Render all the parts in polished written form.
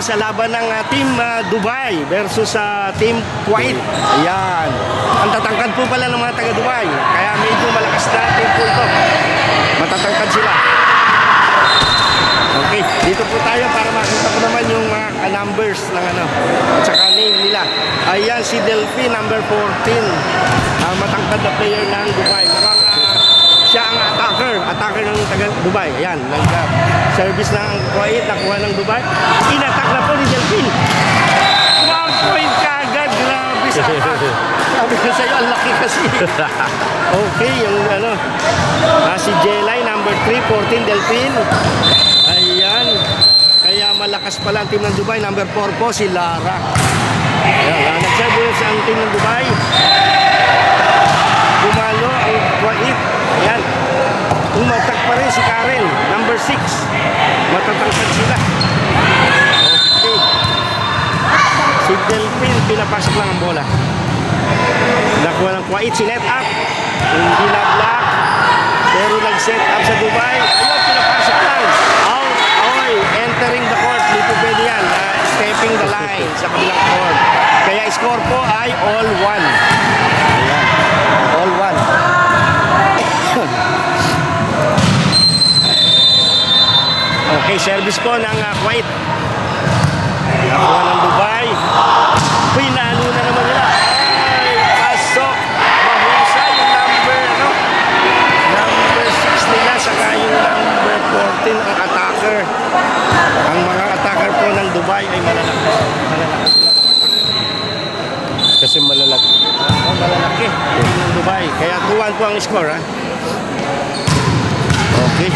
sa laban ng Team Dubai versus Team Kuwait. Ayan. Ang tatangkad po pala ng mga taga Dubai. Kaya medyo malakas na team po ito. Matatangkad sila. Okay, dito po tayo para makita ko naman yung mga numbers ng at saka name nila. Ayan si Delphi, number 14. Matangkad na player ng Dubai. Siya ang attacker ng taga Dubai. Ayan, nag-service ng Kuwait, nakuha ng Dubai. In-attack na po ni Delphi. 1 point kagad, grabe sa attack. Sabi ko sa'yo, ang laki kasi. Okay, yung si Jelay, number 3, 14, Delphin. Ayan. Kaya malakas pala ang team ng Dubai. Number 4 po, si Lara. Ayan, nag-service ang team ng Dubai. Bumalo ang Kuwait. Ayan. Umatak pa rin si Karen, number 6. Matatangkad sila. Okay. Si Delphin, pinapasok lang ang bola. Nakuha ng Kuwait, si net up. Hindi na block. Pero nag-set up sa Dubai. Ayun, pinapasok lang. Out. Oy, entering the court. Dito pwede yan. Stepping the line sa kabilang court. Kaya score po ay all 1. Ayan. All 1. Okay, service po ng Kuwait. Nakuha ng Dubai. Pinalo na naman nila. Ay, pasok. Mahusay yung number 6 nila. Saka yung number 14 ang attacker. Ang mga attacker po ng Dubai ay malalaki. Kasi malalaki. Malalaki. Ng Dubai. Kaya 2-1 po ang score, ha? Okay.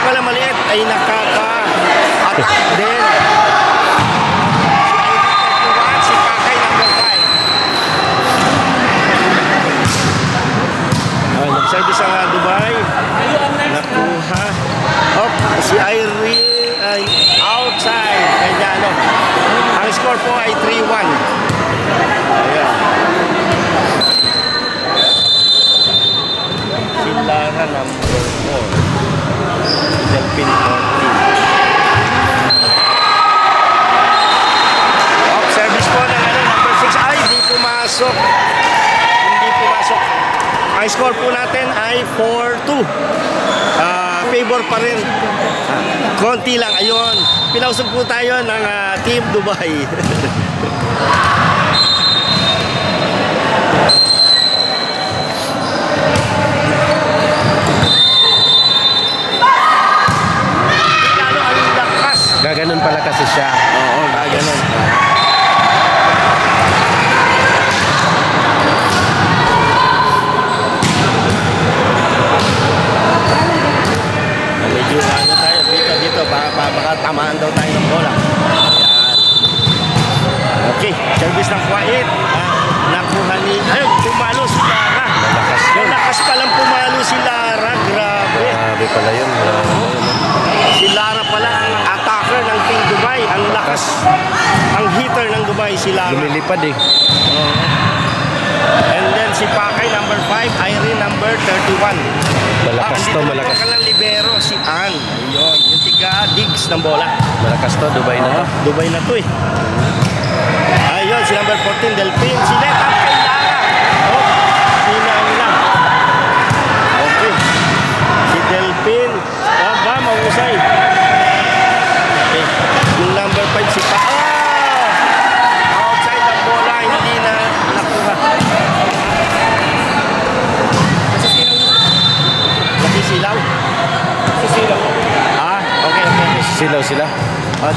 Pala maliit ay nakaka-attack din. Si Kakay number 5. Nag-service ang Dubai. Nakuha. Si Irene ay outside. Kaya ang score po ay 3-1. Ayan. Si Lara number 4. Delphin 14. Service po ng number 6 ay hindi pumasok. Ang score po natin ay 4-2. Favor pa rin. Konti lang. Ayun. Pinausog po tayo ng Team Dubai. Gaganon pala kasi siya. Oo, gaganon. Medyo tayo dito baka tamaan daw tayo ng bola. Ayan. Okay, service ng Kuwait. Nakuha ni pumalo si Lara. Malakas palang pumalo si Lara. Grabe. Grabe pala yun. Si Lara pala ang attacker ng Team Dubai. Ang lakas. Ang hitter ng Dubai si Lara. Lumilipad eh. And then si Pakay number 5, Irene number 31. Malakas to, malakas. Ang libero si Ann. Ayun, yung tiga digs ng bola. Malakas to, Dubai na to. Dubai na to eh. Ayun, si number 14, Delphin. Si net up kay Lara. Hinang lang. Okay. Si Delphin. Mahusay. Okay. Yung number 5 si Pa. Outside ang bola, hindi na nakuha. Nasisilaw? Nasisilaw. Okay. Nasisilaw sila?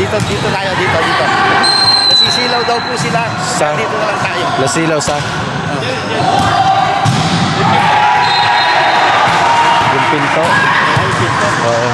Dito tayo, dito. Nasisilaw daw po sila. Dito na lang tayo. Nasilaw sa? Yung pinto? Ay, pinto. Oo.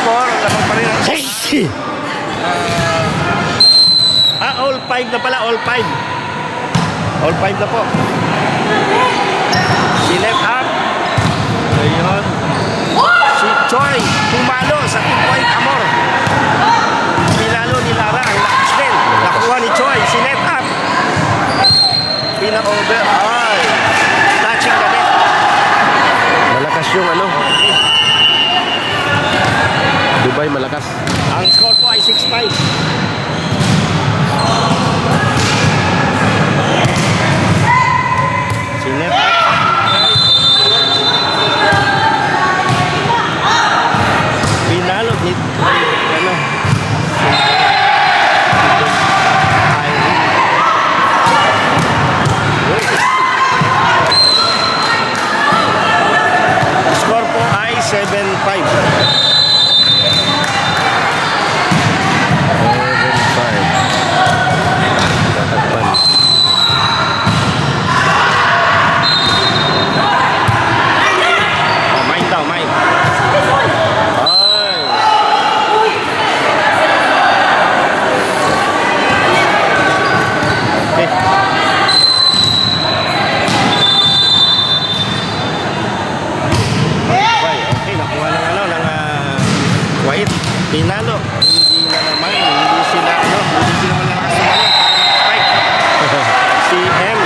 score, lamang pa rin ang all 5. All 5 na po. Si left up. Ayun. Si Choi pumalo sa 2-point Amor. Pinalo ni Lara ang lakas din. Nakuha ni Choi. Si left up. Pina-over. Ay. Touching the net. Malakas yung ano. Dubai malakas. Ang score po ay 6-5. Si left up. Pinalo ni ano. Score po ay 7-5. 7-5. Tatakpan. Main daw, main. Ay. Okay. Okay, nakuha ng ano, ng Kuwait. Pinalo. Hindi na naman, hindi sila malakas naman. Spike. Si M.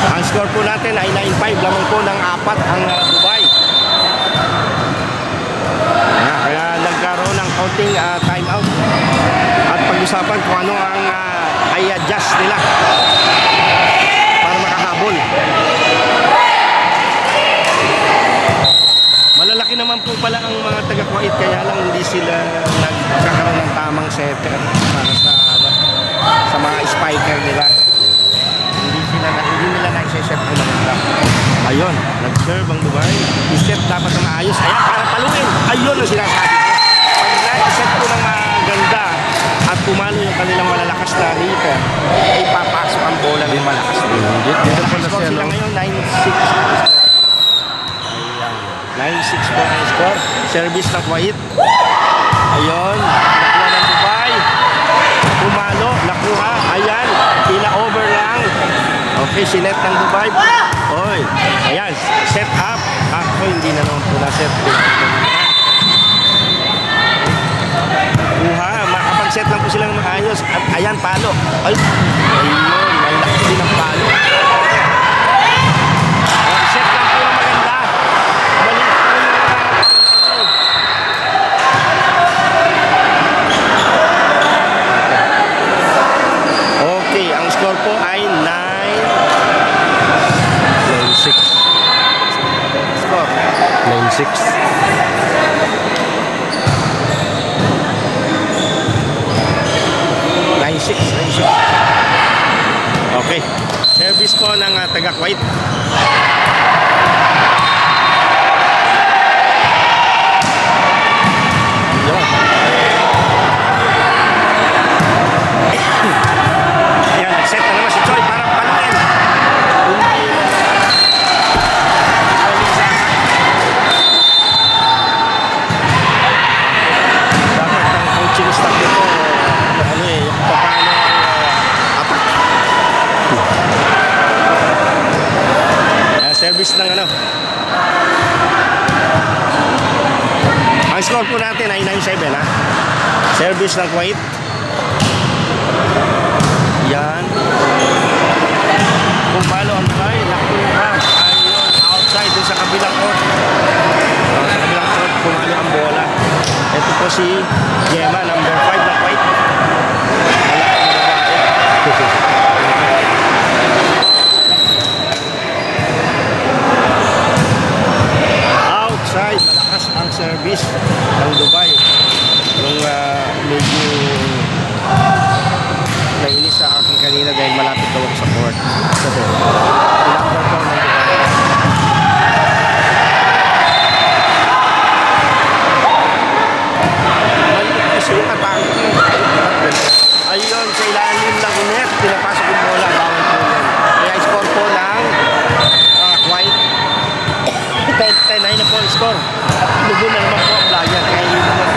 Ang score po natin ay 9-5. Lamang po ng 4 ang Dubai. Kaya nagkaroon ng counting timeout. At pag-usapan kung ano ang i-adjust nila para makahabol. Malalaki naman po pala ang mga taga-Kuwait, kaya lang hindi sila nagkakaroon ng tamang setter para sa mga spiker nila. Hindi nila nag-set ang maganda. Ayun, nag-serve ang Dubai. I-set dapat na maayos. Ayan, para paluin. Ayun ang sinasabi ko. Pag na-set po ng maganda at pumalo yung kanilang malalakas na hitter, ay papasok ang bola ng malakas. Dito po na Score siya, sila no? ngayon, 9-6. 9-6 po ang score. Service ng Kuwait. Ayun, nakuha ng Dubai. Pumalo, nakuha. Ayan, pina-over lang. Okay, sinet ng Dubai. Oy, ayan, set up. Ako, hindi na naman po na-set. Kuha, makapag-set lang po sila ng maayos. At ayan, palo. Ay, ayun, may lakas din ang palo. Set lang po ng maganda. Maliit po yung okay, ang score po ay 9-6. score. 9-6. Okay. Service po ng taga-Kuwait. Yun. Ayan, nag-set na naman si Choi para paluin. Dapat ang coaching staff nito, ano eh, paano attack. Service ng ano. Ang score po natin ay 9-7 ha. Service ng Kuwait. Yan. Pumalo ang try. Nakuha. Ayun. Outside dun sa kabilang court. Sa kabilang court, pumalo ang bola. Ito po si Gemma, number 5 na Kuwait. Outside, malakas ang service ng Dubai. Nung medyo nainis sa akin kanina dahil malapit daw ako sa court. Pinakbar ko ng Dubai. Maliit kasi yung atake ko. Ayun, sa ilalim ng net, pinapasok yung bola. Bawal po yan. Kaya score po ng Kuwait. 10-9 na po ang score. At lubo na naman po ang player. Kaya yun naman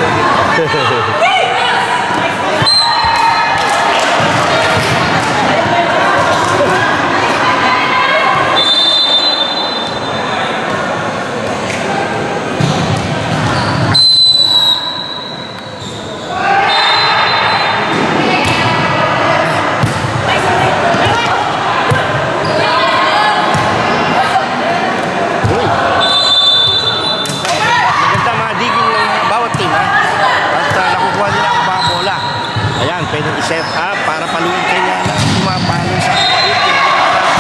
i-set up para paluin kanya na pumapalo sa Kuwait.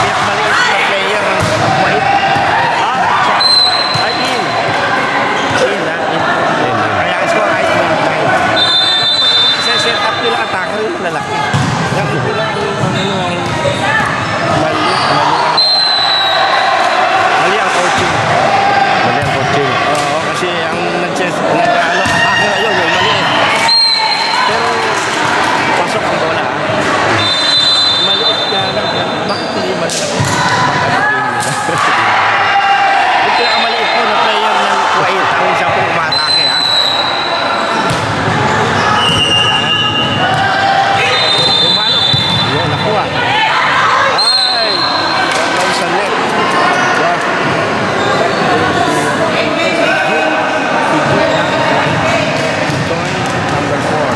Pinakamaliit na player ng Kuwait. Ay, in. Kaya ang score ay 29. Kasi set up nila attacker yung lalaki. Laki nila mali ang coaching. Mali ang coaching. Oo, kasi ang attacker ngayon, yung mali eh. Pero, pasok ang bola ha. Maliit ka lang. Bakit hindi maliit? Yung pinakamaliit po na player ng Kuwait, ang siya po umatake ha. Umalo. Yun, nakuha. Ay! Gawin sa net. Yeah. Number 4.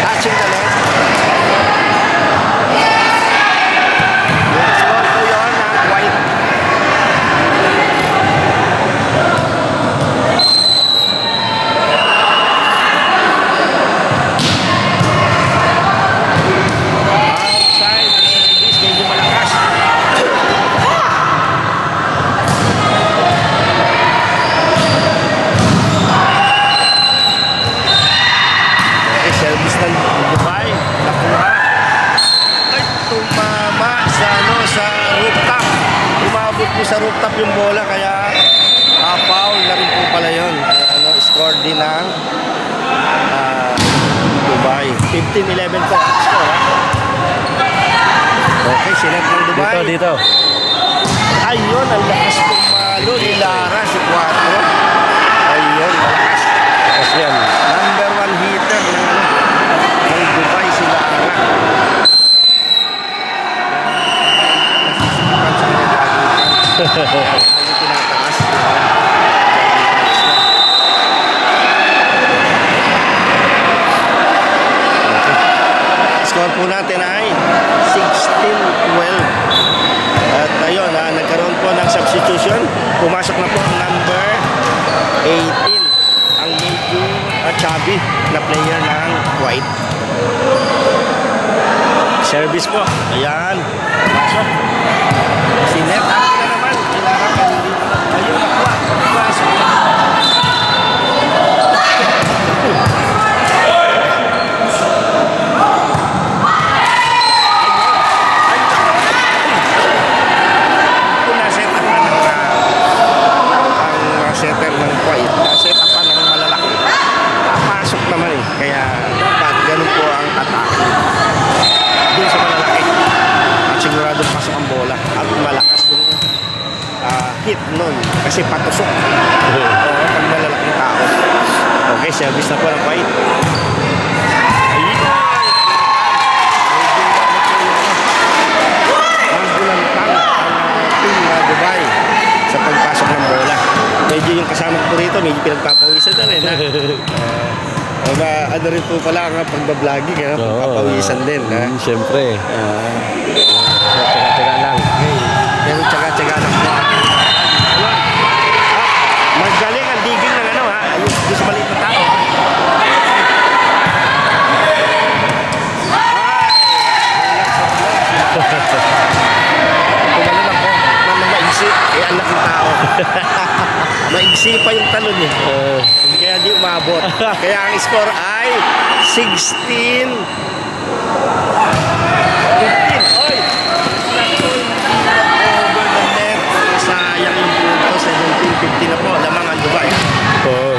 Touching the net. Yung score po yun ng Kuwait. Outside, service, medyo malakas. Okay, service ng Dubai. Nakuha. Ay, tumama sa, sa rooftop. Umabot po sa rooftop yung bola, kaya foul na rin po pala yun. Score din ng Dubai. 15-11 po ang score, ha? Okay, sinet ng Dubai. Dito. Ayun, ang lakas pumalo ni Lara, si 4. Ayun, malakas. Kasi yan. Number 1 hitter ng Dubai, si Lara. Nasisipan sa mga gagutan. Medyo tinataas. Score po natin ay 16-12. At ayun, nagkaroon po ng substitution. Pumasok na po ang number 18, ang medyo chubby na player ng Kuwait. Service po. Ayan. Pumasok. Sinet up na naman. Kailangan ka hindi. Ayun, nakuha. Pumasok. Setter ng Kuwait, set up pa ng malalaki. Pasok naman eh. Kaya dapat ganun po ang atake dun sa malalaki. At sigurado pasok ang bola. At malakas yung hit nun. Kasi patusok. Oo, pag malalaking tao. Okay, service na po ng Kuwait. Magbulantang ang team na Dubai sa pagpasok ng bola. Medyo yung kasama ko rito, medyo pinagpapawisan na rin ha. Ano rin po pala ang pagbabloging ha, pagpapawisan din ha. Siyempre. Teka lang. Okay. Pero tsaga-tsaga lang po. Magaling ang diging ng ano ha. Ayun, doon sa maliit na tao. Tumalo lang po. Nang maisip, ang laking tao. Maigsi pa yung talon eh. Kaya di umabot. Kaya ang score ay 16-15. Oy! Over the net. Sayang yung punto. 17-15 na po. Lamang ang Dubai. Oo.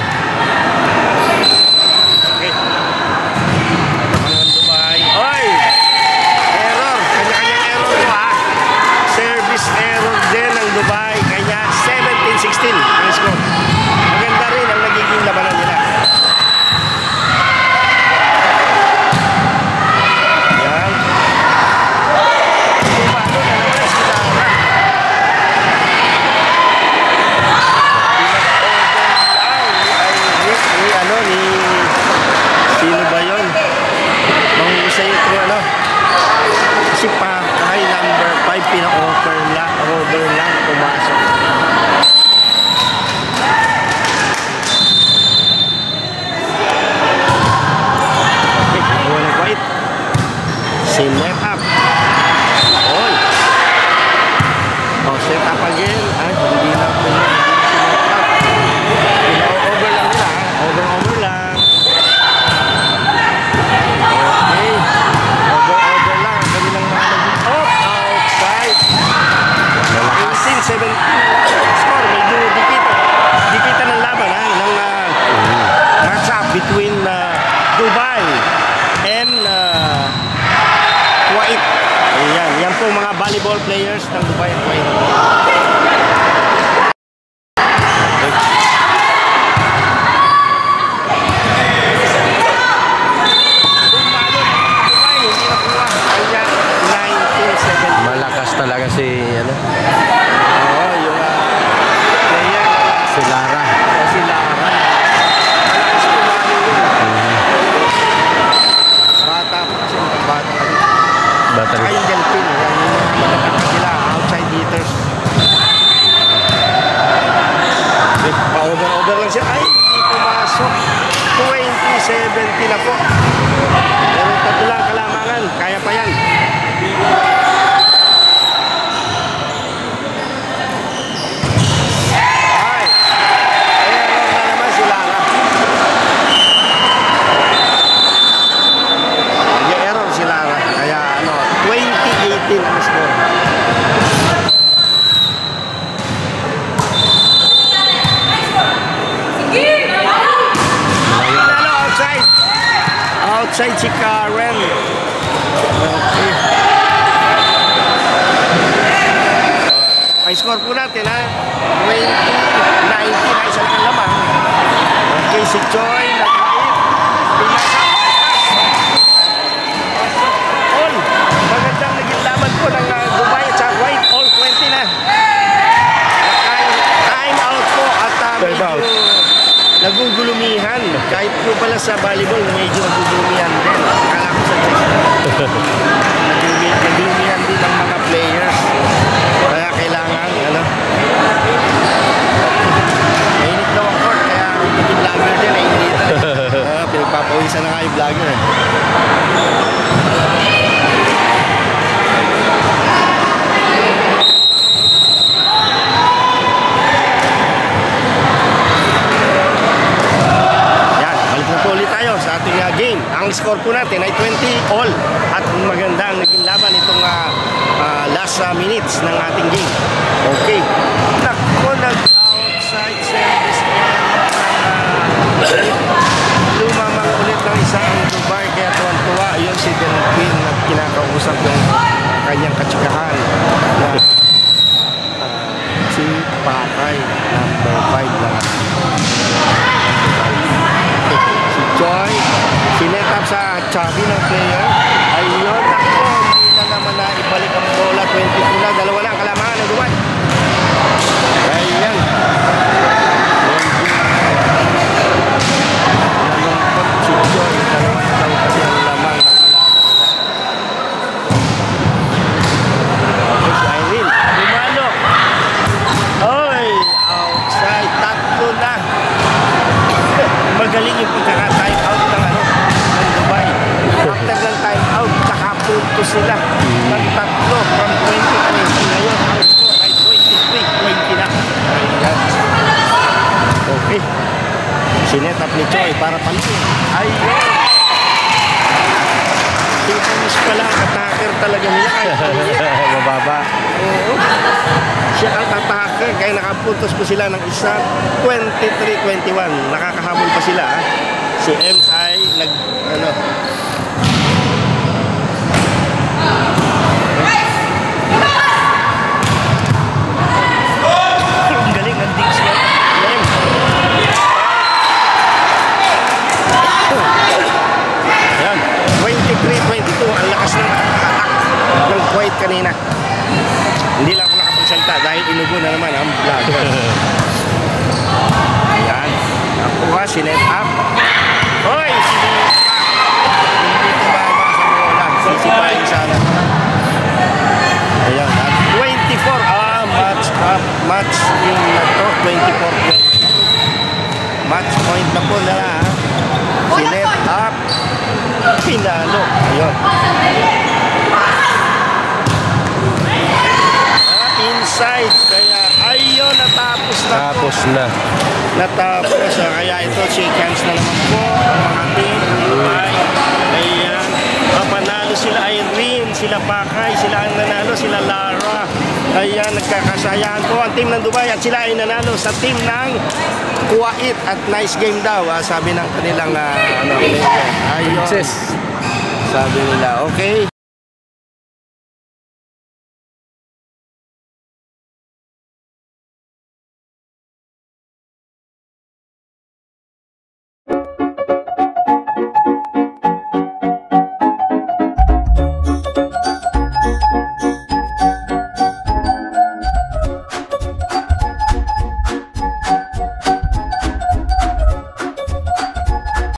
Okay. Lamang ang Dubai. Oy! Error. Kanya-kanyang error po ha. Service error din ng Dubai. Kanya 17-16 ang score. Maganda rin ang nagiging labanan nila. Yan. Paano na naman si Lara? Ni sino ba yun? Mahusay ito ano? Kasi pa kahit number 5 pina-over lang pumasok. set up again. Ay, hindi na po yun. Over lang nila. Over lang. Okay. Over lang. Dali lang mga naging outside. 18-17 score. Medyo dikitan ng laban ha. Ng match up between Dubai and Kuwait. Ayan. Yan po mga volleyball players ng Dubai at Kuwait. Malakas talaga si ano? Oo, yung player Si Lara. si Lara. Malakas kumano yun. Bata pa kasi bata. Battery. Saka yung Delphine, yan yung mga magkakaka sila, outside hitters. Pa-over lang siya. Ay, hindi pumasok. 20-70 na po. Pero tatlo lang kalamangan. Kaya pa yan. Ay, error na naman si Lara. Nag-error si Lara. Kaya 20-18 ang score. Lalo outside. Outside si Karen. Okay. Ay score po natin ha. 20-19 ay isa lang ang lamang. Okay, si Choi nag-hit. Pinasa. All. Magandang naging laban po ng Dubai at sa Kuwait. All 20 na. Time out po at medyo nagugulumihan. Kahit po pala sa volleyball, medyo nagugulumihan din. Kala ko sa guys. Nagugulumihan din ang mga players. Kaya kailangan, mainit daw ang court. Kaya naging vlogger din, mainit. Pinagpapawisan na nga yung vlogger. Sa ating game. Ang score po natin ay 20 all at maganda ang naging laban itong last minutes ng ating game. Okay. Nako, nag-outside service lumamang ulit ng isang Dubai kaya tuwan-tuwa yun si Delphine at kinakausap yung kanyang katsikahan na si Pakay number 5 na Joy, sinet up sa chubby ng player. Ayun, ako, hindi na naman na ibalik ang bola. 22 na, dalawa lang kalamangan ng Dubai. Ayan. Nalungkot si Joy. Dalawa na daw kasi ang lamang ng kalamangan. Okay, si Irene. Lumalo. Oy, outside. Tatlo na. Magaling yung pagkaka-time out ng Dubai. After ng time out, nakapunto sila ng tatlo from 20-20. Ngayon, ang score ay 23-20 na. Ayan. Okay. Sinet up ni Choi para paluin. Ayun. Tingkamis pala ang attacker talaga nila. Mababa. Oo. Siya ang attacker kaya nakapuntos po sila ng isa 23-21. Nakakahabol pa sila ha? Si Ems ay ang galing ang digs niya Ems. Ayan 23-22 ang lakas ng attack ng Kuwait kanina. Hindi lang ako nakapagsalita dahil inugo na naman ang vlogger. Ayan. Nakuha, sinet up. Hoy! Hindi tumama sa bola. Sisipain sana. Ayan. At 24. Match up. Match yung na to. 24-20. Match point na po na. Sinet up. Pinalo. Ayun. side. Kaya ayun, natapos na po. Tapos na. Natapos. Kaya ito, shake hands na naman po ang mga team ng Dubai. Ayan. Panalo sila Irene, sila Pakay, sila ang nanalo, sila Lara. Ayan, nagkakasayahan po ang team ng Dubai at sila ay nanalo sa team ng Kuwait. At nice game daw, sabi ng kanilang player. Ayun. Success. Sabi nila, okay.